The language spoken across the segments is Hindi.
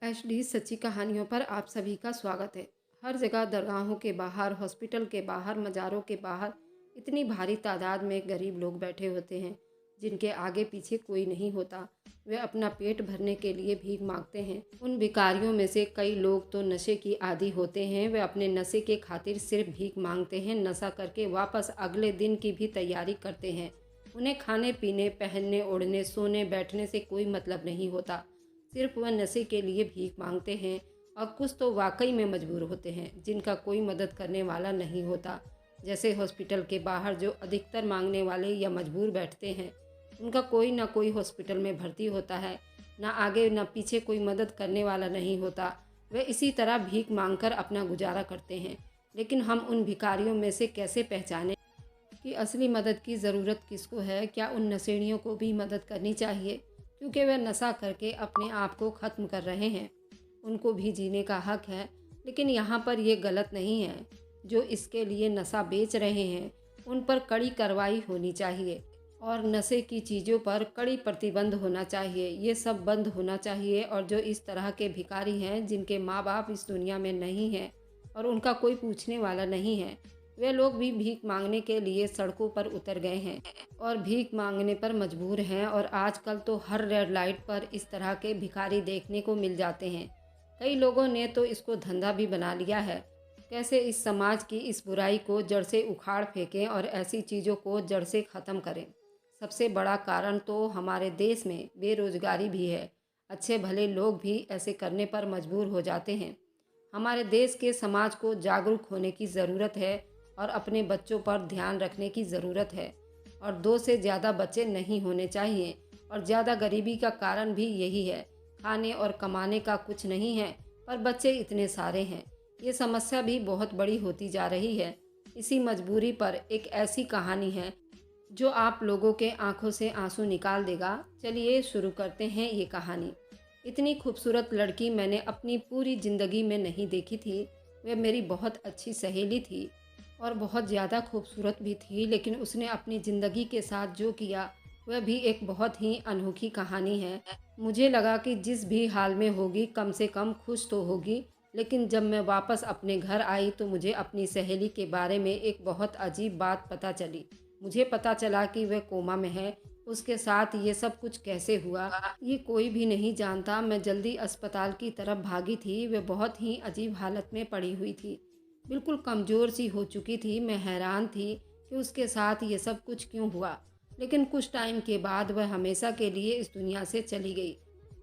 एचडी सच्ची कहानियों पर आप सभी का स्वागत है। हर जगह दरगाहों के बाहर, हॉस्पिटल के बाहर, मज़ारों के बाहर इतनी भारी तादाद में गरीब लोग बैठे होते हैं जिनके आगे पीछे कोई नहीं होता। वे अपना पेट भरने के लिए भीख मांगते हैं। उन भिखारियों में से कई लोग तो नशे की आदी होते हैं। वे अपने नशे के खातिर सिर्फ भीख मांगते हैं, नशा करके वापस अगले दिन की भी तैयारी करते हैं। उन्हें खाने पीने, पहनने ओढ़ने, सोने बैठने से कोई मतलब नहीं होता। सिर्फ वह नशे के लिए भीख मांगते हैं। और कुछ तो वाकई में मजबूर होते हैं जिनका कोई मदद करने वाला नहीं होता। जैसे हॉस्पिटल के बाहर जो अधिकतर मांगने वाले या मजबूर बैठते हैं, उनका कोई ना कोई हॉस्पिटल में भर्ती होता है। ना आगे ना पीछे कोई मदद करने वाला नहीं होता। वे इसी तरह भीख मांगकर अपना गुजारा करते हैं। लेकिन हम उन भिखारियों में से कैसे पहचानें कि असली मदद की ज़रूरत किसको है? क्या उन नशेड़ियों को भी मदद करनी चाहिए क्योंकि वे नशा करके अपने आप को ख़त्म कर रहे हैं? उनको भी जीने का हक है, लेकिन यहाँ पर ये गलत नहीं है। जो इसके लिए नशा बेच रहे हैं उन पर कड़ी कार्रवाई होनी चाहिए और नशे की चीज़ों पर कड़ी प्रतिबंध होना चाहिए। ये सब बंद होना चाहिए। और जो इस तरह के भिखारी हैं जिनके माँ बाप इस दुनिया में नहीं हैं और उनका कोई पूछने वाला नहीं है, वे लोग भी भीख मांगने के लिए सड़कों पर उतर गए हैं और भीख मांगने पर मजबूर हैं। और आजकल तो हर रेड लाइट पर इस तरह के भिखारी देखने को मिल जाते हैं। कई लोगों ने तो इसको धंधा भी बना लिया है। कैसे इस समाज की इस बुराई को जड़ से उखाड़ फेंकें और ऐसी चीज़ों को जड़ से ख़त्म करें। सबसे बड़ा कारण तो हमारे देश में बेरोजगारी भी है। अच्छे भले लोग भी ऐसे करने पर मजबूर हो जाते हैं। हमारे देश के समाज को जागरूक होने की ज़रूरत है और अपने बच्चों पर ध्यान रखने की ज़रूरत है। और 2 से ज़्यादा बच्चे नहीं होने चाहिए। और ज़्यादा गरीबी का कारण भी यही है। खाने और कमाने का कुछ नहीं है, पर बच्चे इतने सारे हैं। ये समस्या भी बहुत बड़ी होती जा रही है। इसी मजबूरी पर एक ऐसी कहानी है जो आप लोगों के आंखों से आंसू निकाल देगा। चलिए शुरू करते हैं ये कहानी। इतनी खूबसूरत लड़की मैंने अपनी पूरी ज़िंदगी में नहीं देखी थी। वह मेरी बहुत अच्छी सहेली थी और बहुत ज़्यादा खूबसूरत भी थी, लेकिन उसने अपनी ज़िंदगी के साथ जो किया वह भी एक बहुत ही अनोखी कहानी है। मुझे लगा कि जिस भी हाल में होगी कम से कम खुश तो होगी। लेकिन जब मैं वापस अपने घर आई तो मुझे अपनी सहेली के बारे में एक बहुत अजीब बात पता चली। मुझे पता चला कि वह कोमा में है। उसके साथ ये सब कुछ कैसे हुआ ये कोई भी नहीं जानता। मैं जल्दी अस्पताल की तरफ भागी थी। वह बहुत ही अजीब हालत में पड़ी हुई थी, बिल्कुल कमज़ोर सी हो चुकी थी। मैं हैरान थी कि उसके साथ ये सब कुछ क्यों हुआ। लेकिन कुछ टाइम के बाद वह हमेशा के लिए इस दुनिया से चली गई।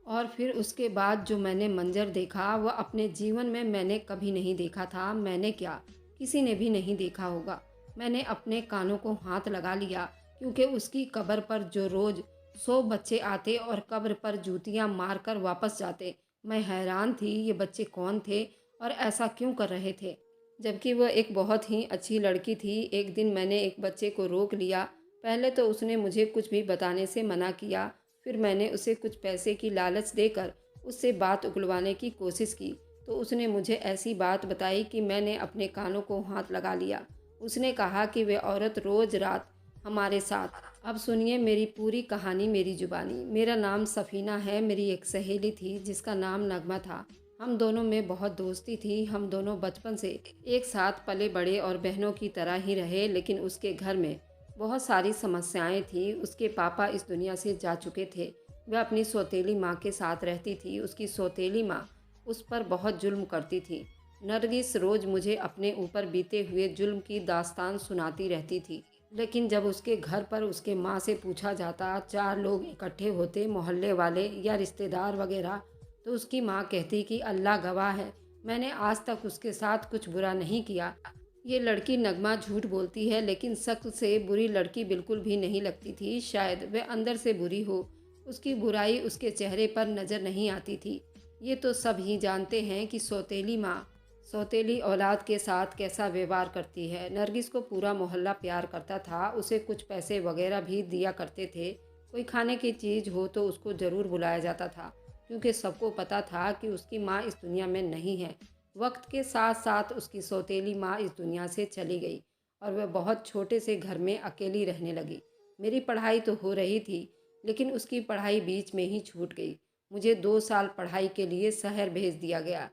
और फिर उसके बाद जो मैंने मंजर देखा वह अपने जीवन में मैंने कभी नहीं देखा था। मैंने क्या, किसी ने भी नहीं देखा होगा। मैंने अपने कानों को हाथ लगा लिया क्योंकि उसकी कब्र पर जो रोज़ 100 बच्चे आते और कब्र पर जूतियां मारकर वापस जाते। मैं हैरान थी ये बच्चे कौन थे और ऐसा क्यों कर रहे थे, जबकि वह एक बहुत ही अच्छी लड़की थी। एक दिन मैंने एक बच्चे को रोक लिया। पहले तो उसने मुझे कुछ भी बताने से मना किया। फिर मैंने उसे कुछ पैसे की लालच देकर उससे बात उगलवाने की कोशिश की तो उसने मुझे ऐसी बात बताई कि मैंने अपने कानों को हाथ लगा लिया। उसने कहा कि वह औरत रोज़ रात हमारे साथ। अब सुनिए मेरी पूरी कहानी मेरी जुबानी। मेरा नाम सफ़ीना है। मेरी एक सहेली थी जिसका नाम नगमा था। हम दोनों में बहुत दोस्ती थी। हम दोनों बचपन से एक साथ पले बड़े और बहनों की तरह ही रहे। लेकिन उसके घर में बहुत सारी समस्याएं थी। उसके पापा इस दुनिया से जा चुके थे। वह अपनी सौतेली माँ के साथ रहती थी। उसकी सौतेली माँ उस पर बहुत जुल्म करती थी। नरगिस रोज़ मुझे अपने ऊपर बीते हुए जुल्म की दास्तान सुनाती रहती थी। लेकिन जब उसके घर पर उसके माँ से पूछा जाता, 4 लोग इकट्ठे होते, मोहल्ले वाले या रिश्तेदार वगैरह, तो उसकी माँ कहती कि अल्लाह गवाह है, मैंने आज तक उसके साथ कुछ बुरा नहीं किया। ये लड़की नगमा झूठ बोलती है, लेकिन शक्ल से बुरी लड़की बिल्कुल भी नहीं लगती थी। शायद वह अंदर से बुरी हो। उसकी बुराई उसके चेहरे पर नज़र नहीं आती थी। ये तो सब ही जानते हैं कि सौतेली माँ सौतेली औलाद के साथ कैसा व्यवहार करती है। नरगिस को पूरा मोहल्ला प्यार करता था। उसे कुछ पैसे वगैरह भी दिया करते थे। कोई खाने की चीज़ हो तो उसको ज़रूर बुलाया जाता था क्योंकि सबको पता था कि उसकी माँ इस दुनिया में नहीं है। वक्त के साथ साथ उसकी सौतेली माँ इस दुनिया से चली गई और वह बहुत छोटे से घर में अकेली रहने लगी। मेरी पढ़ाई तो हो रही थी, लेकिन उसकी पढ़ाई बीच में ही छूट गई। मुझे 2 साल पढ़ाई के लिए शहर भेज दिया गया।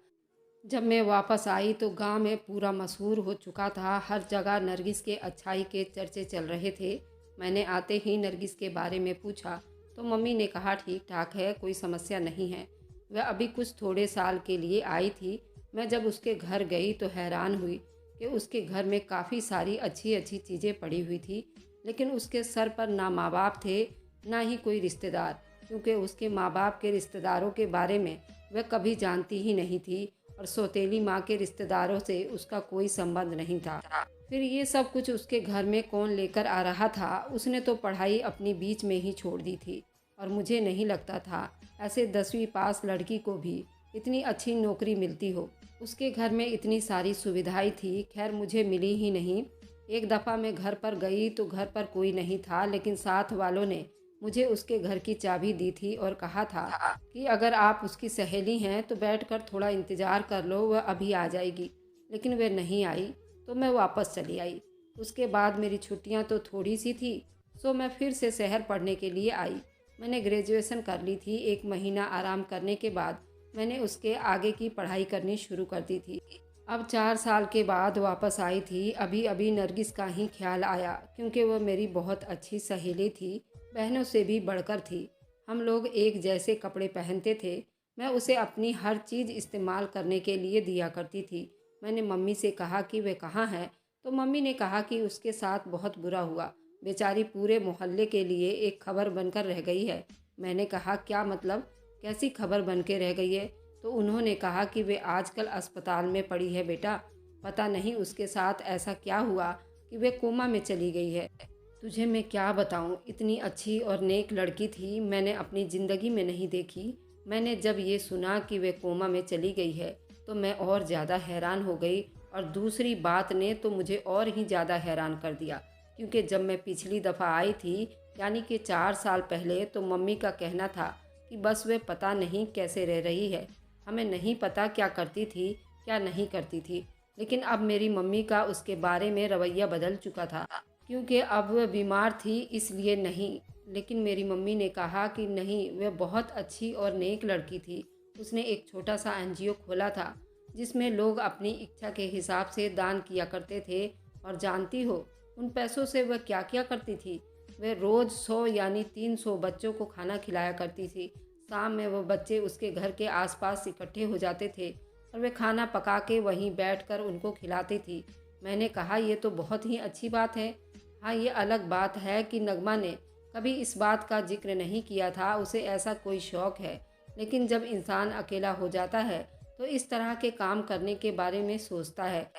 जब मैं वापस आई तो गांव में पूरा मशहूर हो चुका था। हर जगह नरगिस के अच्छाई के चर्चे चल रहे थे। मैंने आते ही नरगिस के बारे में पूछा तो मम्मी ने कहा ठीक ठाक है, कोई समस्या नहीं है। वह अभी कुछ थोड़े साल के लिए आई थी। मैं जब उसके घर गई तो हैरान हुई कि उसके घर में काफ़ी सारी अच्छी अच्छी चीज़ें पड़ी हुई थी, लेकिन उसके सर पर ना माँ बाप थे ना ही कोई रिश्तेदार, क्योंकि उसके माँ बाप के रिश्तेदारों के बारे में वह कभी जानती ही नहीं थी और सौतेली माँ के रिश्तेदारों से उसका कोई संबंध नहीं था। फिर ये सब कुछ उसके घर में कौन लेकर आ रहा था? उसने तो पढ़ाई अपनी बीच में ही छोड़ दी थी और मुझे नहीं लगता था ऐसे 10वीं पास लड़की को भी इतनी अच्छी नौकरी मिलती हो। उसके घर में इतनी सारी सुविधाएं थी, खैर मुझे मिली ही नहीं। एक दफ़ा मैं घर पर गई तो घर पर कोई नहीं था, लेकिन साथ वालों ने मुझे उसके घर की चाबी दी थी और कहा था कि अगर आप उसकी सहेली हैं तो बैठकर थोड़ा इंतज़ार कर लो, वह अभी आ जाएगी। लेकिन वह नहीं आई तो मैं वापस चली आई। उसके बाद मेरी छुट्टियां तो थोड़ी सी थी, सो मैं फिर से शहर पढ़ने के लिए आई। मैंने ग्रेजुएशन कर ली थी। 1 महीना आराम करने के बाद मैंने उसके आगे की पढ़ाई करनी शुरू कर दी थी। अब 4 साल के बाद वापस आई थी। अभी अभी नरगिस का ही ख्याल आया, क्योंकि वह मेरी बहुत अच्छी सहेली थी, बहनों से भी बढ़कर थी। हम लोग एक जैसे कपड़े पहनते थे। मैं उसे अपनी हर चीज़ इस्तेमाल करने के लिए दिया करती थी। मैंने मम्मी से कहा कि वे कहाँ है, तो मम्मी ने कहा कि उसके साथ बहुत बुरा हुआ, बेचारी पूरे मोहल्ले के लिए एक खबर बनकर रह गई है। मैंने कहा क्या मतलब, कैसी खबर बन के रह गई है? तो उन्होंने कहा कि वे आजकल अस्पताल में पड़ी है बेटा। पता नहीं उसके साथ ऐसा क्या हुआ कि वे कोमा में चली गई है। तुझे मैं क्या बताऊं, इतनी अच्छी और नेक लड़की थी, मैंने अपनी ज़िंदगी में नहीं देखी। मैंने जब ये सुना कि वे कोमा में चली गई है तो मैं और ज़्यादा हैरान हो गई, और दूसरी बात ने तो मुझे और ही ज़्यादा हैरान कर दिया, क्योंकि जब मैं पिछली दफ़ा आई थी यानी कि 4 साल पहले, तो मम्मी का कहना था कि बस वे पता नहीं कैसे रह रही है। हमें नहीं पता क्या करती थी क्या नहीं करती थी। लेकिन अब मेरी मम्मी का उसके बारे में रवैया बदल चुका था, क्योंकि अब वह बीमार थी इसलिए नहीं। लेकिन मेरी मम्मी ने कहा कि नहीं, वह बहुत अच्छी और नेक लड़की थी। उसने एक छोटा सा एनजीओ खोला था जिसमें लोग अपनी इच्छा के हिसाब से दान किया करते थे। और जानती हो उन पैसों से वह क्या क्या करती थी? वह रोज़ 100 यानी 300 बच्चों को खाना खिलाया करती थी। शाम में वह बच्चे उसके घर के आसपास इकट्ठे हो जाते थे और वे खाना पका के वहीं बैठकर उनको खिलाती थी। मैंने कहा ये तो बहुत ही अच्छी बात है। हाँ, ये अलग बात है कि नगमा ने कभी इस बात का जिक्र नहीं किया था, उसे ऐसा कोई शौक़ है। लेकिन जब इंसान अकेला हो जाता है तो इस तरह के काम करने के बारे में सोचता है,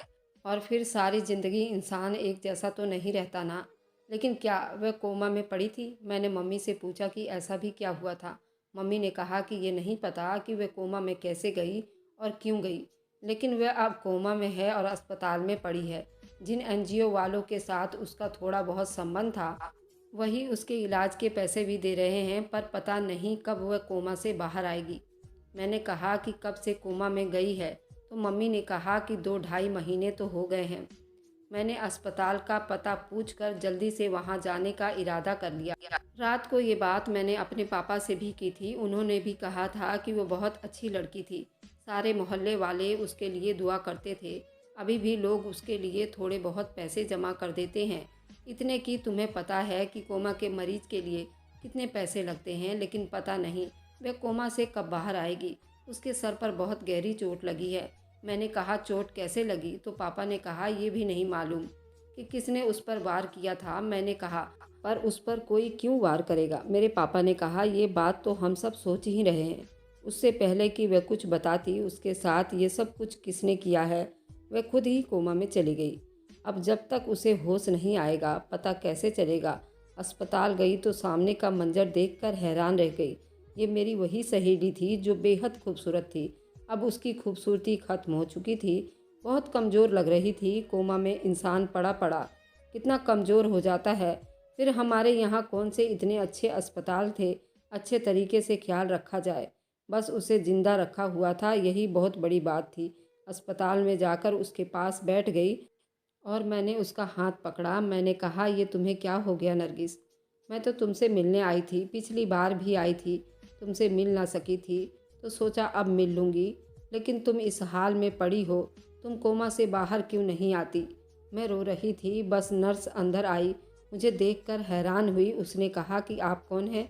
और फिर सारी ज़िंदगी इंसान एक जैसा तो नहीं रहता ना। लेकिन क्या वह कोमा में पड़ी थी? मैंने मम्मी से पूछा कि ऐसा भी क्या हुआ था। मम्मी ने कहा कि ये नहीं पता कि वह कोमा में कैसे गई और क्यों गई, लेकिन वह अब कोमा में है और अस्पताल में पड़ी है। जिन एनजीओ वालों के साथ उसका थोड़ा बहुत संबंध था वही उसके इलाज के पैसे भी दे रहे हैं, पर पता नहीं कब वह कोमा से बाहर आएगी। मैंने कहा कि कब से कोमा में गई है, तो मम्मी ने कहा कि 2-2.5 महीने तो हो गए हैं। मैंने अस्पताल का पता पूछकर जल्दी से वहां जाने का इरादा कर लिया। रात को ये बात मैंने अपने पापा से भी की थी। उन्होंने भी कहा था कि वो बहुत अच्छी लड़की थी। सारे मोहल्ले वाले उसके लिए दुआ करते थे। अभी भी लोग उसके लिए थोड़े बहुत पैसे जमा कर देते हैं। इतने की तुम्हें पता है कि कोमा के मरीज के लिए कितने पैसे लगते हैं, लेकिन पता नहीं वह कोमा से कब बाहर आएगी। उसके सर पर बहुत गहरी चोट लगी है। मैंने कहा चोट कैसे लगी? तो पापा ने कहा ये भी नहीं मालूम कि किसने उस पर वार किया था। मैंने कहा पर उस पर कोई क्यों वार करेगा? मेरे पापा ने कहा ये बात तो हम सब सोच ही रहे हैं। उससे पहले कि वह कुछ बताती उसके साथ ये सब कुछ किसने किया है, वह खुद ही कोमा में चली गई। अब जब तक उसे होश नहीं आएगा पता कैसे चलेगा? अस्पताल गई तो सामने का मंजर देखकर हैरान रह गई। ये मेरी वही सहेली थी जो बेहद खूबसूरत थी। अब उसकी खूबसूरती खत्म हो चुकी थी, बहुत कमज़ोर लग रही थी। कोमा में इंसान पड़ा पड़ा कितना कमज़ोर हो जाता है। फिर हमारे यहाँ कौन से इतने अच्छे अस्पताल थे, अच्छे तरीके से ख्याल रखा जाए। बस उसे ज़िंदा रखा हुआ था, यही बहुत बड़ी बात थी। अस्पताल में जाकर उसके पास बैठ गई और मैंने उसका हाथ पकड़ा। मैंने कहा ये तुम्हें क्या हो गया नरगिस? मैं तो तुमसे मिलने आई थी, पिछली बार भी आई थी, तुमसे मिल ना सकी थी तो सोचा अब मिल लूँगी, लेकिन तुम इस हाल में पड़ी हो, तुम कोमा से बाहर क्यों नहीं आती। मैं रो रही थी, बस नर्स अंदर आई, मुझे देखकर हैरान हुई। उसने कहा कि आप कौन हैं?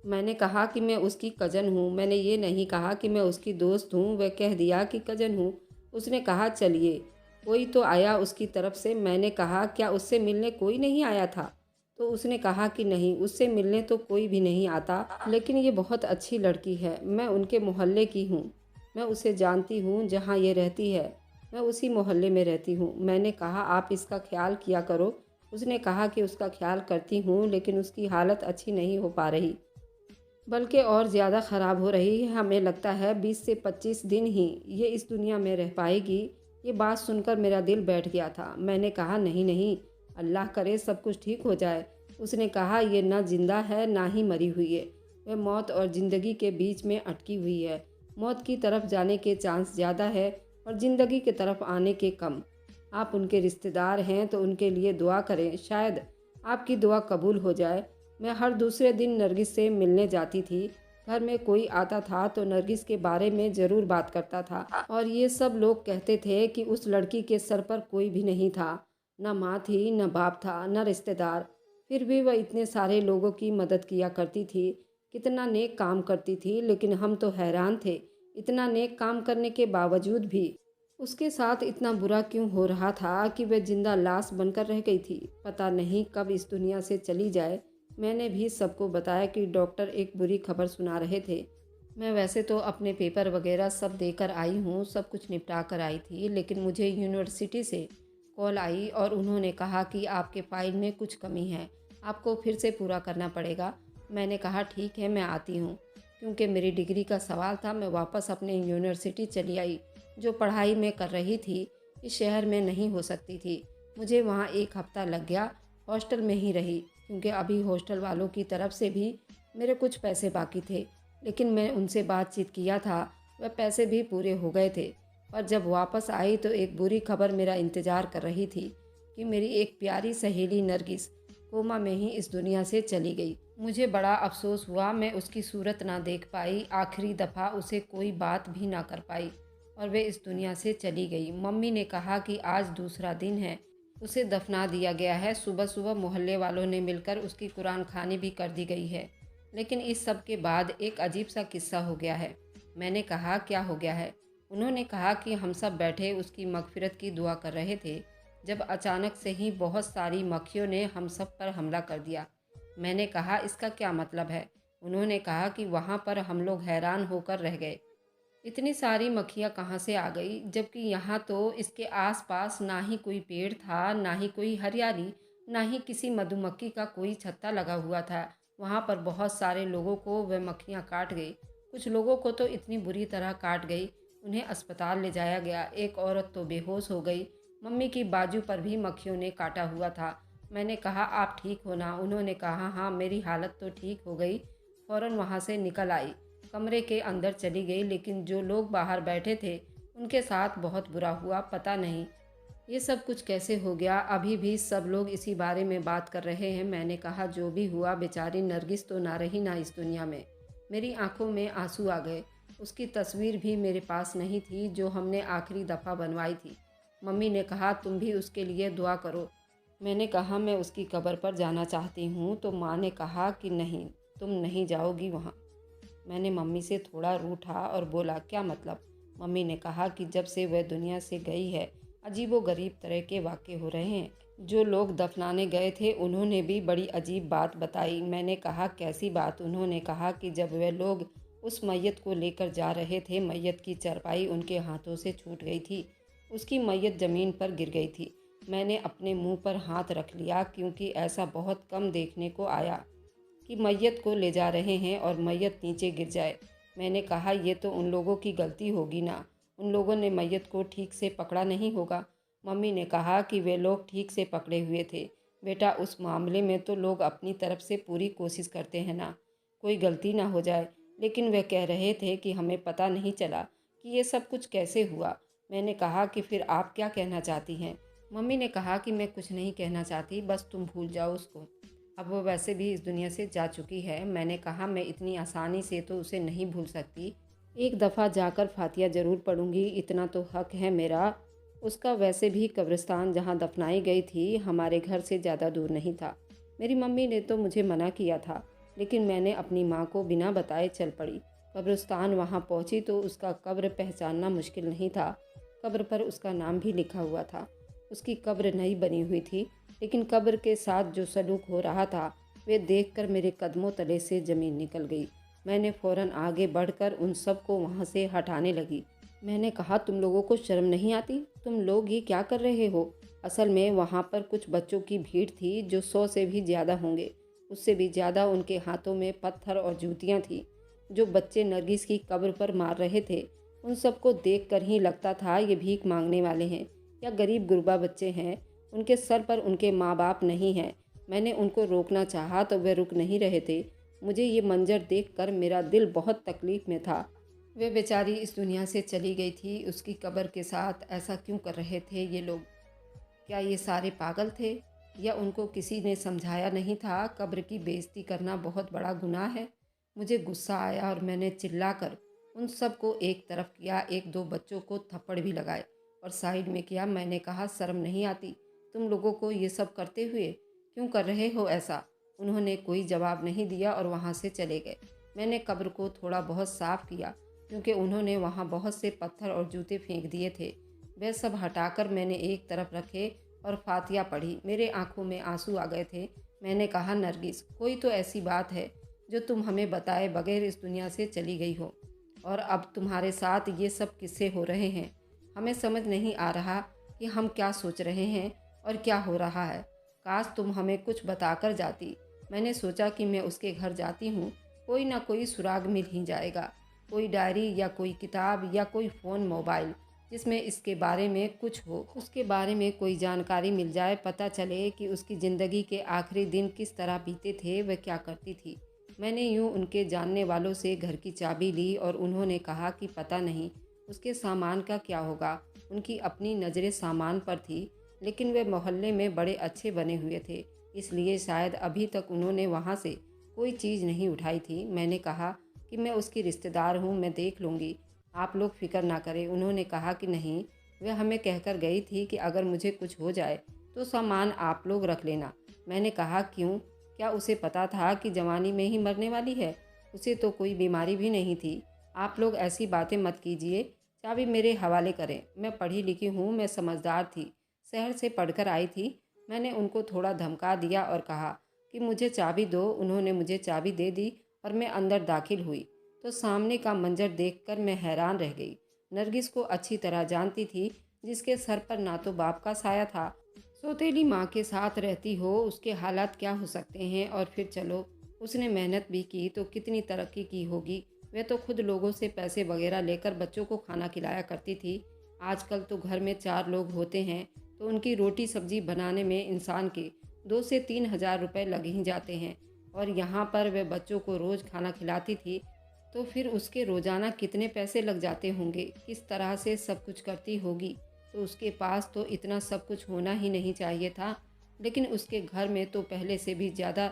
मैंने कहा कि मैं उसकी कज़न हूँ। मैंने ये नहीं कहा कि मैं उसकी दोस्त हूँ, वह कह दिया कि कज़न हूँ। उसने कहा चलिए, कोई तो आया उसकी तरफ से। मैंने कहा क्या उससे मिलने कोई नहीं आया था? तो उसने कहा कि नहीं, उससे मिलने तो कोई भी नहीं आता, लेकिन ये बहुत अच्छी लड़की है, मैं उनके मोहल्ले की हूँ, मैं उसे जानती हूँ, जहाँ ये रहती है मैं उसी मोहल्ले में रहती हूँ। मैंने कहा आप इसका ख्याल किया करो। उसने कहा कि उसका ख्याल करती हूँ, लेकिन उसकी हालत अच्छी नहीं हो पा रही, बल्कि और ज़्यादा ख़राब हो रही है। हमें लगता है 20 से 25 दिन ही ये इस दुनिया में रह पाएगी। ये बात सुनकर मेरा दिल बैठ गया था। मैंने कहा नहीं नहीं, अल्लाह करे सब कुछ ठीक हो जाए। उसने कहा ये ना जिंदा है ना ही मरी हुई है, वह मौत और ज़िंदगी के बीच में अटकी हुई है। मौत की तरफ जाने के चांस ज़्यादा है और ज़िंदगी की तरफ आने के कम। आप उनके रिश्तेदार हैं तो उनके लिए दुआ करें, शायद आपकी दुआ कबूल हो जाए। मैं हर दूसरे दिन नरगिस से मिलने जाती थी। घर में कोई आता था तो नरगिस के बारे में ज़रूर बात करता था, और ये सब लोग कहते थे कि उस लड़की के सर पर कोई भी नहीं था, न माँ थी, न बाप था, न रिश्तेदार। फिर भी वह इतने सारे लोगों की मदद किया करती थी, कितना नेक काम करती थी। लेकिन हम तो हैरान थे, इतना नेक काम करने के बावजूद भी उसके साथ इतना बुरा क्यों हो रहा था कि वह जिंदा लाश बनकर रह गई थी। पता नहीं कब इस दुनिया से चली जाए। मैंने भी सबको बताया कि डॉक्टर एक बुरी खबर सुना रहे थे। मैं वैसे तो अपने पेपर वगैरह सब देकर आई हूँ, सब कुछ निपटा कर आई थी, लेकिन मुझे यूनिवर्सिटी से कॉल आई और उन्होंने कहा कि आपके फ़ाइल में कुछ कमी है, आपको फिर से पूरा करना पड़ेगा। मैंने कहा ठीक है, मैं आती हूँ। क्योंकि मेरी डिग्री का सवाल था, मैं वापस अपने यूनिवर्सिटी चली आई। जो पढ़ाई मैं कर रही थी इस शहर में नहीं हो सकती थी। मुझे वहाँ एक हफ़्ता लग गया, हॉस्टल में ही रही, क्योंकि अभी हॉस्टल वालों की तरफ से भी मेरे कुछ पैसे बाकी थे। लेकिन मैं उनसे बातचीत किया था, वह पैसे भी पूरे हो गए थे। पर जब वापस आई तो एक बुरी खबर मेरा इंतज़ार कर रही थी कि मेरी एक प्यारी सहेली नरगिस कोमा में ही इस दुनिया से चली गई। मुझे बड़ा अफसोस हुआ, मैं उसकी सूरत ना देख पाई, आखिरी दफ़ा उसे कोई बात भी ना कर पाई और वे इस दुनिया से चली गई। मम्मी ने कहा कि आज दूसरा दिन है, उसे दफना दिया गया है। सुबह सुबह मोहल्ले वालों ने मिलकर उसकी कुरान खानी भी कर दी गई है। लेकिन इस सब के बाद एक अजीब सा किस्सा हो गया है। मैंने कहा क्या हो गया है? उन्होंने कहा कि हम सब बैठे उसकी मगफिरत की दुआ कर रहे थे, जब अचानक से ही बहुत सारी मक्खियों ने हम सब पर हमला कर दिया। मैंने कहा इसका क्या मतलब है? उन्होंने कहा कि वहाँ पर हम लोग हैरान होकर रह गए, इतनी सारी मक्खियाँ कहाँ से आ गई, जबकि यहाँ तो इसके आसपास ना ही कोई पेड़ था, ना ही कोई हरियाली, ना ही किसी मधुमक्खी का कोई छत्ता लगा हुआ था। वहाँ पर बहुत सारे लोगों को वह मक्खियाँ काट गई। कुछ लोगों को तो इतनी बुरी तरह काट गई, उन्हें अस्पताल ले जाया गया। एक औरत तो बेहोश हो गई। मम्मी की बाजू पर भी मक्खियों ने काटा हुआ था। मैंने कहा आप ठीक हो ना? उन्होंने कहा हाँ, मेरी हालत तो ठीक हो गई। फ़ौरन वहाँ से निकल आई, कमरे के अंदर चली गई, लेकिन जो लोग बाहर बैठे थे उनके साथ बहुत बुरा हुआ। पता नहीं ये सब कुछ कैसे हो गया, अभी भी सब लोग इसी बारे में बात कर रहे हैं। मैंने कहा जो भी हुआ, बेचारी नरगिस तो ना रही ना इस दुनिया में। मेरी आंखों में आंसू आ गए। उसकी तस्वीर भी मेरे पास नहीं थी जो हमने आखिरी दफ़ा बनवाई थी। मम्मी ने कहा तुम भी उसके लिए दुआ करो। मैंने कहा मैं उसकी कब्र पर जाना चाहती हूँ, तो माँ ने कहा कि नहीं, तुम नहीं जाओगी वहाँ। मैंने मम्मी से थोड़ा रूठा और बोला क्या मतलब? मम्मी ने कहा कि जब से वह दुनिया से गई है अजीबोगरीब तरह के वाक़े हो रहे हैं। जो लोग दफनाने गए थे उन्होंने भी बड़ी अजीब बात बताई। मैंने कहा कैसी बात? उन्होंने कहा कि जब वह लोग उस मैयत को लेकर जा रहे थे, मैयत की चारपाई उनके हाथों से छूट गई थी, उसकी मैयत ज़मीन पर गिर गई थी। मैंने अपने मुंह पर हाथ रख लिया, क्योंकि ऐसा बहुत कम देखने को आया कि मैयत को ले जा रहे हैं और मैयत नीचे गिर जाए। मैंने कहा ये तो उन लोगों की गलती होगी ना, उन लोगों ने मैयत को ठीक से पकड़ा नहीं होगा। मम्मी ने कहा कि वे लोग ठीक से पकड़े हुए थे बेटा, उस मामले में तो लोग अपनी तरफ से पूरी कोशिश करते हैं ना, कोई गलती ना हो जाए। लेकिन वे कह रहे थे कि हमें पता नहीं चला कि ये सब कुछ कैसे हुआ। मैंने कहा कि फिर आप क्या कहना चाहती हैं? मम्मी ने कहा कि मैं कुछ नहीं कहना चाहती, बस तुम भूल जाओ उसको। अब वो वैसे भी इस दुनिया से जा चुकी है। मैंने कहा, मैं इतनी आसानी से तो उसे नहीं भूल सकती। एक दफ़ा जाकर फातिया ज़रूर पढ़ूंगी, इतना तो हक है मेरा। उसका वैसे भी कब्रिस्तान जहाँ दफनाई गई थी हमारे घर से ज़्यादा दूर नहीं था। मेरी मम्मी ने तो मुझे मना किया था, लेकिन मैंने अपनी माँ को बिना बताए चल पड़ी। कब्रिस्तान वहाँ पहुँची तो उसका कब्र पहचानना मुश्किल नहीं था। कब्र पर उसका नाम भी लिखा हुआ था। उसकी कब्र नई बनी हुई थी, लेकिन कब्र के साथ जो सलूक हो रहा था वे देखकर मेरे कदमों तले से ज़मीन निकल गई। मैंने फ़ौरन आगे बढ़कर उन सबको वहाँ से हटाने लगी। मैंने कहा, तुम लोगों को शर्म नहीं आती? तुम लोग ये क्या कर रहे हो? असल में वहाँ पर कुछ बच्चों की भीड़ थी जो 100 से भी ज़्यादा होंगे। उससे भी ज़्यादा उनके हाथों में पत्थर और जूतियाँ थीं। जो बच्चे नरगिस की कब्र पर मार रहे थे, उन सबको देख कर ही लगता था ये भीख मांगने वाले हैं या गरीब गुरबा बच्चे हैं। उनके सर पर उनके माँ बाप नहीं हैं। मैंने उनको रोकना चाहा तो वे रुक नहीं रहे थे। मुझे ये मंजर देखकर मेरा दिल बहुत तकलीफ़ में था। वे बेचारी इस दुनिया से चली गई थी, उसकी कब्र के साथ ऐसा क्यों कर रहे थे ये लोग? क्या ये सारे पागल थे या उनको किसी ने समझाया नहीं था कब्र की बेइज्जती करना बहुत बड़ा गुनाह है? मुझे गुस्सा आया और मैंने चिल्लाकर उन सबको एक तरफ किया, एक दो बच्चों को थप्पड़ भी लगाए और साइड में किया। मैंने कहा, शर्म नहीं आती तुम लोगों को ये सब करते हुए? क्यों कर रहे हो ऐसा? उन्होंने कोई जवाब नहीं दिया और वहाँ से चले गए। मैंने कब्र को थोड़ा बहुत साफ़ किया, क्योंकि उन्होंने वहाँ बहुत से पत्थर और जूते फेंक दिए थे। वे सब हटाकर मैंने एक तरफ रखे और फातिया पढ़ी। मेरे आंखों में आंसू आ गए थे। मैंने कहा, नरगिस, कोई तो ऐसी बात है जो तुम हमें बताए बगैर इस दुनिया से चली गई हो, और अब तुम्हारे साथ ये सब किस्से हो रहे हैं। हमें समझ नहीं आ रहा कि हम क्या सोच रहे हैं और क्या हो रहा है। काश तुम हमें कुछ बताकर जाती। मैंने सोचा कि मैं उसके घर जाती हूँ, कोई ना कोई सुराग मिल ही जाएगा। कोई डायरी या कोई किताब या कोई फ़ोन मोबाइल जिसमें इसके बारे में कुछ हो, उसके बारे में कोई जानकारी मिल जाए, पता चले कि उसकी ज़िंदगी के आखिरी दिन किस तरह बीते थे, वह क्या करती थी। मैंने यूं उनके जानने वालों से घर की चाबी ली और उन्होंने कहा कि पता नहीं उसके सामान का क्या होगा। उनकी अपनी नज़रें सामान पर थी, लेकिन वे मोहल्ले में बड़े अच्छे बने हुए थे, इसलिए शायद अभी तक उन्होंने वहाँ से कोई चीज़ नहीं उठाई थी। मैंने कहा कि मैं उसकी रिश्तेदार हूँ, मैं देख लूँगी, आप लोग फिक्र ना करें। उन्होंने कहा कि नहीं, वह हमें कहकर गई थी कि अगर मुझे कुछ हो जाए तो सामान आप लोग रख लेना। मैंने कहा, क्यों? क्या उसे पता था कि जवानी में ही मरने वाली है? उसे तो कोई बीमारी भी नहीं थी। आप लोग ऐसी बातें मत कीजिए, चाबी मेरे हवाले करें। मैं पढ़ी लिखी हूँ, मैं समझदार थी, शहर से पढ़कर आई थी। मैंने उनको थोड़ा धमका दिया और कहा कि मुझे चाबी दो। उन्होंने मुझे चाबी दे दी और मैं अंदर दाखिल हुई तो सामने का मंजर देखकर मैं हैरान रह गई। नरगिस को अच्छी तरह जानती थी, जिसके सर पर ना तो बाप का साया था। सौतेली माँ के साथ रहती हो, उसके हालात क्या हो सकते हैं? और फिर चलो, उसने मेहनत भी की तो कितनी तरक्की की होगी। वह तो खुद लोगों से पैसे वगैरह लेकर बच्चों को खाना खिलाया करती थी। आजकल तो घर में 4 लोग होते हैं तो उनकी रोटी सब्जी बनाने में इंसान के 2 से 3 हज़ार रुपये लग ही जाते हैं, और यहाँ पर वह बच्चों को रोज़ खाना खिलाती थी तो फिर उसके रोज़ाना कितने पैसे लग जाते होंगे। किस तरह से सब कुछ करती होगी। तो उसके पास तो इतना सब कुछ होना ही नहीं चाहिए था, लेकिन उसके घर में तो पहले से भी ज़्यादा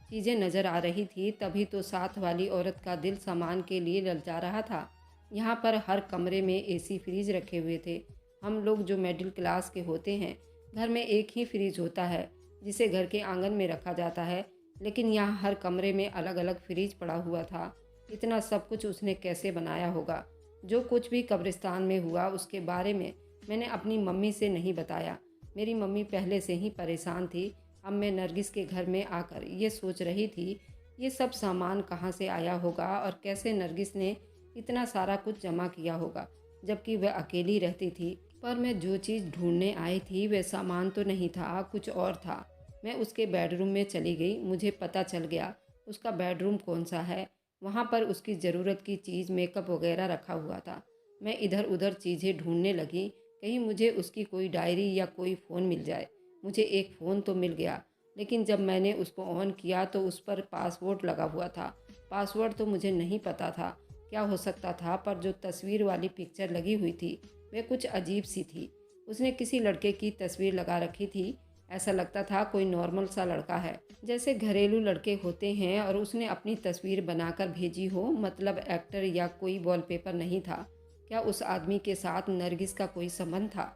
चीज़ें नज़र आ रही थी। तभी तो साथ वाली औरत का दिल सामान के लिए ललचा रहा था। यहाँ पर हर कमरे में एसी फ्रिज रखे हुए थे। हम लोग जो मिडिल क्लास के होते हैं, घर में एक ही फ्रिज होता है जिसे घर के आंगन में रखा जाता है, लेकिन यहाँ हर कमरे में अलग अलग फ्रिज पड़ा हुआ था। इतना सब कुछ उसने कैसे बनाया होगा? जो कुछ भी कब्रिस्तान में हुआ उसके बारे में मैंने अपनी मम्मी से नहीं बताया। मेरी मम्मी पहले से ही परेशान थी। अब मैं नरगिस के घर में आकर ये सोच रही थी, ये सब सामान कहाँ से आया होगा और कैसे नरगिस ने इतना सारा कुछ जमा किया होगा, जबकि वह अकेली रहती थी। पर मैं जो चीज़ ढूंढने आई थी वह सामान तो नहीं था, कुछ और था। मैं उसके बेडरूम में चली गई। मुझे पता चल गया उसका बेडरूम कौन सा है। वहाँ पर उसकी ज़रूरत की चीज़, मेकअप वगैरह रखा हुआ था। मैं इधर उधर चीज़ें ढूंढने लगी, कहीं मुझे उसकी कोई डायरी या कोई फ़ोन मिल जाए। मुझे एक फ़ोन तो मिल गया, लेकिन जब मैंने उसको ऑन किया तो उस पर पासवर्ड लगा हुआ था। पासवर्ड तो मुझे नहीं पता था क्या हो सकता था, पर जो तस्वीर वाली पिक्चर लगी हुई थी वह कुछ अजीब सी थी। उसने किसी लड़के की तस्वीर लगा रखी थी ऐसा लगता था कोई नॉर्मल सा लड़का है, जैसे घरेलू लड़के होते हैं, और उसने अपनी तस्वीर बनाकर भेजी हो, मतलब एक्टर या कोई वॉलपेपर नहीं था। क्या उस आदमी के साथ नरगिस का कोई संबंध था?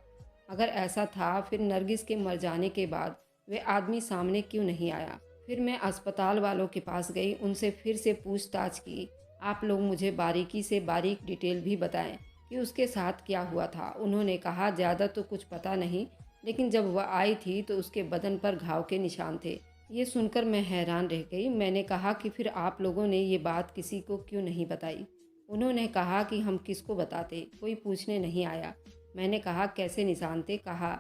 अगर ऐसा था, फिर नरगिस के मर जाने के बाद वे आदमी सामने क्यों नहीं आया? फिर मैं अस्पताल वालों के पास गई, उनसे फिर से पूछताछ की। आप लोग मुझे बारीकी से बारीक डिटेल भी बताएं कि उसके साथ क्या हुआ था। उन्होंने कहा ज़्यादा तो कुछ पता नहीं, लेकिन जब वह आई थी तो उसके बदन पर घाव के निशान थे। ये सुनकर मैं हैरान रह गई। मैंने कहा कि फिर आप लोगों ने ये बात किसी को क्यों नहीं बताई? उन्होंने कहा कि हम किसको बताते, कोई पूछने नहीं आया। मैंने कहा कैसे निशान थे? कहा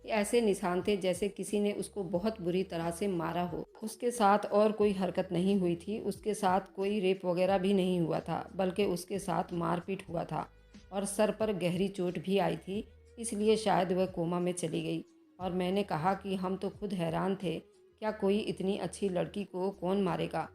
कि ऐसे निशान थे जैसे किसी ने उसको बहुत बुरी तरह से मारा हो। उसके साथ और कोई हरकत नहीं हुई थी, उसके साथ कोई रेप वगैरह भी नहीं हुआ था, बल्कि उसके साथ मारपीट हुआ था और सर पर गहरी चोट भी आई थी, इसलिए शायद वह कोमा में चली गई। और मैंने कहा कि हम तो खुद हैरान थे, क्या कोई इतनी अच्छी लड़की को कौन मारेगा?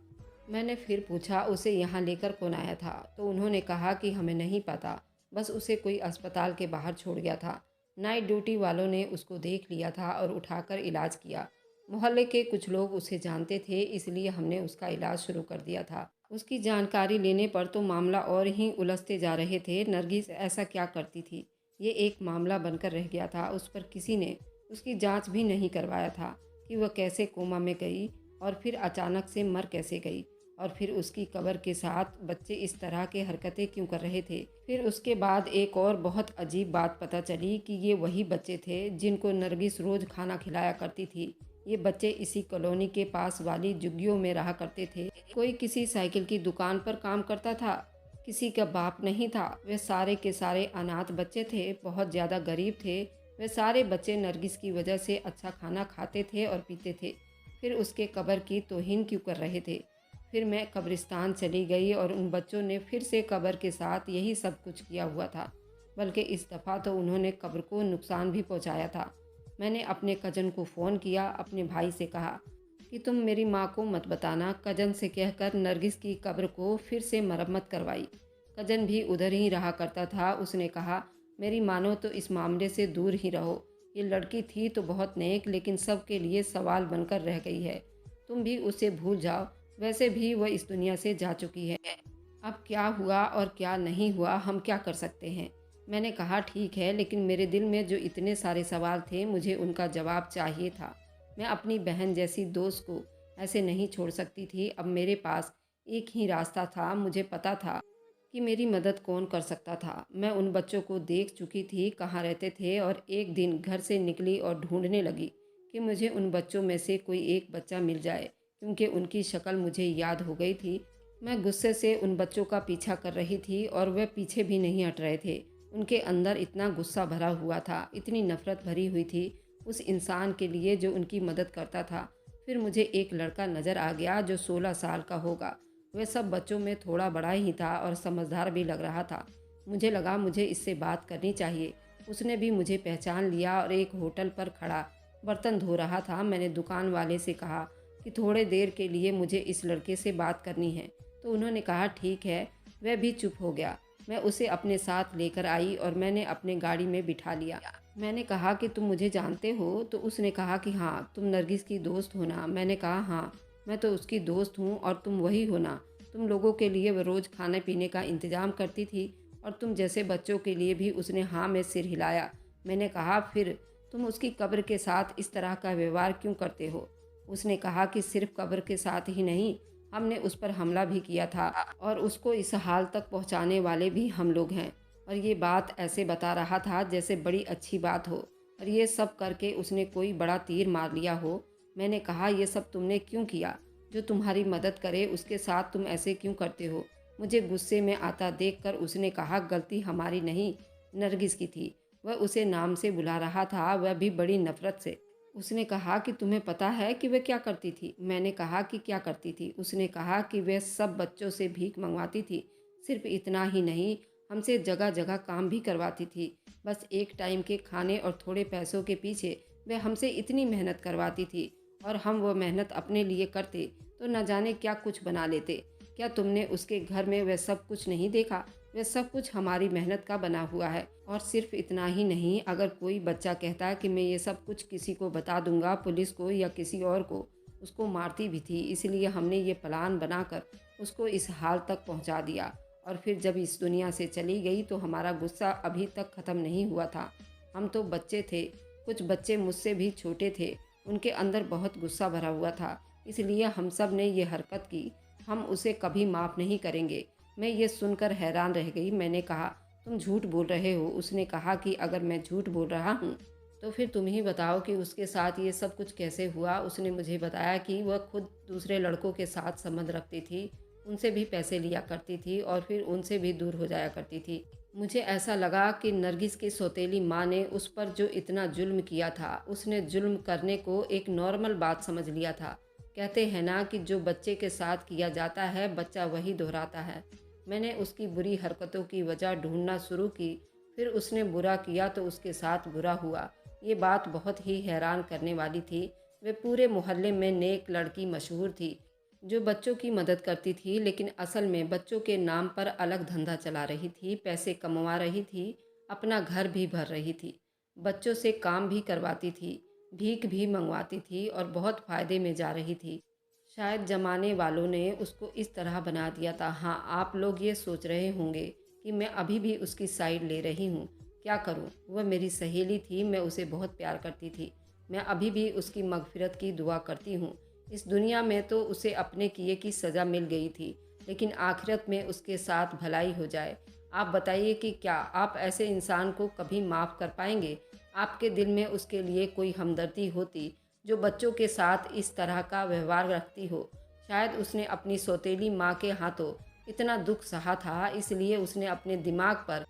मैंने फिर पूछा उसे यहाँ लेकर कौन आया था? तो उन्होंने कहा कि हमें नहीं पता, बस उसे कोई अस्पताल के बाहर छोड़ गया था। नाइट ड्यूटी वालों ने उसको देख लिया था और उठाकर इलाज किया। मोहल्ले के कुछ लोग उसे जानते थे, इसलिए हमने उसका इलाज शुरू कर दिया था। उसकी जानकारी लेने पर तो मामला और ही उलझते जा रहे थे। नरगिस ऐसा क्या करती थी, ये एक मामला बनकर रह गया था। उस पर किसी ने उसकी जांच भी नहीं करवाया था कि वह कैसे कोमा में गई और फिर अचानक से मर कैसे गई, और फिर उसकी कब्र के साथ बच्चे इस तरह के हरकतें क्यों कर रहे थे। फिर उसके बाद एक और बहुत अजीब बात पता चली कि ये वही बच्चे थे जिनको नरगिस रोज़ खाना खिलाया करती थी। ये बच्चे इसी कॉलोनी के पास वाली झुग्गियों में रहा करते थे। कोई किसी साइकिल की दुकान पर काम करता था, किसी का बाप नहीं था। वे सारे के सारे अनाथ बच्चे थे, बहुत ज़्यादा गरीब थे। वे सारे बच्चे नरगिस की वजह से अच्छा खाना खाते थे और पीते थे। फिर उसके कब्र की तौहीन क्यों कर रहे थे? फिर मैं कब्रिस्तान चली गई और उन बच्चों ने फिर से कब्र के साथ यही सब कुछ किया हुआ था, बल्कि इस दफ़ा तो उन्होंने कब्र को नुकसान भी पहुंचाया था। मैंने अपने कज़न को फ़ोन किया, अपने भाई से कहा कि तुम मेरी माँ को मत बताना। कज़न से कहकर नरगिस की कब्र को फिर से मरम्मत करवाई। कज़न भी उधर ही रहा करता था। उसने कहा मेरी मानो तो इस मामले से दूर ही रहो। ये लड़की थी तो बहुत नेक, लेकिन सबके लिए सवाल बनकर रह गई है। तुम भी उसे भूल जाओ, वैसे भी वह इस दुनिया से जा चुकी है। अब क्या हुआ और क्या नहीं हुआ हम क्या कर सकते हैं? मैंने कहा ठीक है, लेकिन मेरे दिल में जो इतने सारे सवाल थे, मुझे उनका जवाब चाहिए था। मैं अपनी बहन जैसी दोस्त को ऐसे नहीं छोड़ सकती थी। अब मेरे पास एक ही रास्ता था। मुझे पता था कि मेरी मदद कौन कर सकता था। मैं उन बच्चों को देख चुकी थी कहाँ रहते थे, और एक दिन घर से निकली और ढूंढने लगी कि मुझे उन बच्चों में से कोई एक बच्चा मिल जाए, क्योंकि उनकी शक्ल मुझे याद हो गई थी। मैं गुस्से से उन बच्चों का पीछा कर रही थी और वे पीछे भी नहीं हट रहे थे। उनके अंदर इतना गुस्सा भरा हुआ था, इतनी नफ़रत भरी हुई थी उस इंसान के लिए जो उनकी मदद करता था। फिर मुझे एक लड़का नज़र आ गया जो 16 साल का होगा। वह सब बच्चों में थोड़ा बड़ा ही था और समझदार भी लग रहा था। मुझे लगा मुझे इससे बात करनी चाहिए। उसने भी मुझे पहचान लिया और एक होटल पर खड़ा बर्तन धो रहा था। मैंने दुकान वाले से कहा कि थोड़े देर के लिए मुझे इस लड़के से बात करनी है, तो उन्होंने कहा ठीक है। वह भी चुप हो गया। मैं उसे अपने साथ लेकर आई और मैंने अपने गाड़ी में बिठा लिया। मैंने कहा कि तुम मुझे जानते हो? तो उसने कहा कि हाँ, तुम नरगिस की दोस्त हो ना? मैंने कहा हाँ, मैं तो उसकी दोस्त हूँ, और तुम वही हो ना? तुम लोगों के लिए वह रोज़ खाने पीने का इंतज़ाम करती थी, और तुम जैसे बच्चों के लिए भी। उसने हाँ में सिर हिलाया। मैंने कहा फिर तुम उसकी कब्र के साथ इस तरह का व्यवहार क्यों करते हो? उसने कहा कि सिर्फ कब्र के साथ ही नहीं, हमने उस पर हमला भी किया था और उसको इस हाल तक पहुंचाने वाले भी हम लोग हैं। और ये बात ऐसे बता रहा था जैसे बड़ी अच्छी बात हो, और ये सब करके उसने कोई बड़ा तीर मार लिया हो। मैंने कहा ये सब तुमने क्यों किया? जो तुम्हारी मदद करे उसके साथ तुम ऐसे क्यों करते हो? मुझे गुस्से में आता देखकर उसने कहा गलती हमारी नहीं, नरगिस की थी। वह उसे नाम से बुला रहा था, वह भी बड़ी नफरत से। उसने कहा कि तुम्हें पता है कि वह क्या करती थी? मैंने कहा कि क्या करती थी? उसने कहा कि वह सब बच्चों से भीख मंगवाती थी। सिर्फ इतना ही नहीं, हमसे जगह जगह काम भी करवाती थी। बस एक टाइम के खाने और थोड़े पैसों के पीछे वह हमसे इतनी मेहनत करवाती थी, और हम वह मेहनत अपने लिए करते तो न जाने क्या कुछ बना लेते। क्या तुमने उसके घर में वह सब कुछ नहीं देखा? वह सब कुछ हमारी मेहनत का बना हुआ है। और सिर्फ इतना ही नहीं, अगर कोई बच्चा कहता है कि मैं ये सब कुछ किसी को बता दूंगा, पुलिस को या किसी और को, उसको मारती भी थी। इसलिए हमने ये प्लान बनाकर उसको इस हाल तक पहुंचा दिया। और फिर जब इस दुनिया से चली गई तो हमारा गुस्सा अभी तक ख़त्म नहीं हुआ था। हम तो बच्चे थे, कुछ बच्चे मुझसे भी छोटे थे, उनके अंदर बहुत गुस्सा भरा हुआ था। इसलिए हम सब ने ये हरकत की। हम उसे कभी माफ़ नहीं करेंगे। मैं ये सुनकर हैरान रह गई। मैंने कहा, तुम झूठ बोल रहे हो। उसने कहा कि अगर मैं झूठ बोल रहा हूँ तो फिर तुम ही बताओ कि उसके साथ ये सब कुछ कैसे हुआ। उसने मुझे बताया कि वह खुद दूसरे लड़कों के साथ संबंध रखती थी, उनसे भी पैसे लिया करती थी और फिर उनसे भी दूर हो जाया करती थी। मुझे ऐसा लगा कि नरगिस की सौतेली माँ ने उस पर जो इतना जुल्म किया था, उसने जुल्म करने को एक नॉर्मल बात समझ लिया था। कहते हैं ना कि जो बच्चे के साथ किया जाता है, बच्चा वही दोहराता है। मैंने उसकी बुरी हरकतों की वजह ढूंढना शुरू की। फिर उसने बुरा किया तो उसके साथ बुरा हुआ। ये बात बहुत ही हैरान करने वाली थी। वे पूरे मोहल्ले में नेक लड़की मशहूर थी, जो बच्चों की मदद करती थी, लेकिन असल में बच्चों के नाम पर अलग धंधा चला रही थी, पैसे कमवा रही थी, अपना घर भी भर रही थी, बच्चों से काम भी करवाती थी, भीख भी मंगवाती थी और बहुत फ़ायदे में जा रही थी। शायद जमाने वालों ने उसको इस तरह बना दिया था। हाँ, आप लोग ये सोच रहे होंगे कि मैं अभी भी उसकी साइड ले रही हूँ। क्या करूँ? वह मेरी सहेली थी, मैं उसे बहुत प्यार करती थी। मैं अभी भी उसकी मगफिरत की दुआ करती हूँ। इस दुनिया में तो उसे अपने किए की सज़ा मिल गई थी, लेकिन आखिरत में उसके साथ भलाई हो जाए। आप बताइए कि क्या आप ऐसे इंसान को कभी माफ़ कर पाएंगे? आपके दिल में उसके लिए कोई हमदर्दी होती, जो बच्चों के साथ इस तरह का व्यवहार रखती हो। शायद उसने अपनी सौतेली माँ के हाथों इतना दुख सहा था, इसलिए उसने अपने दिमाग पर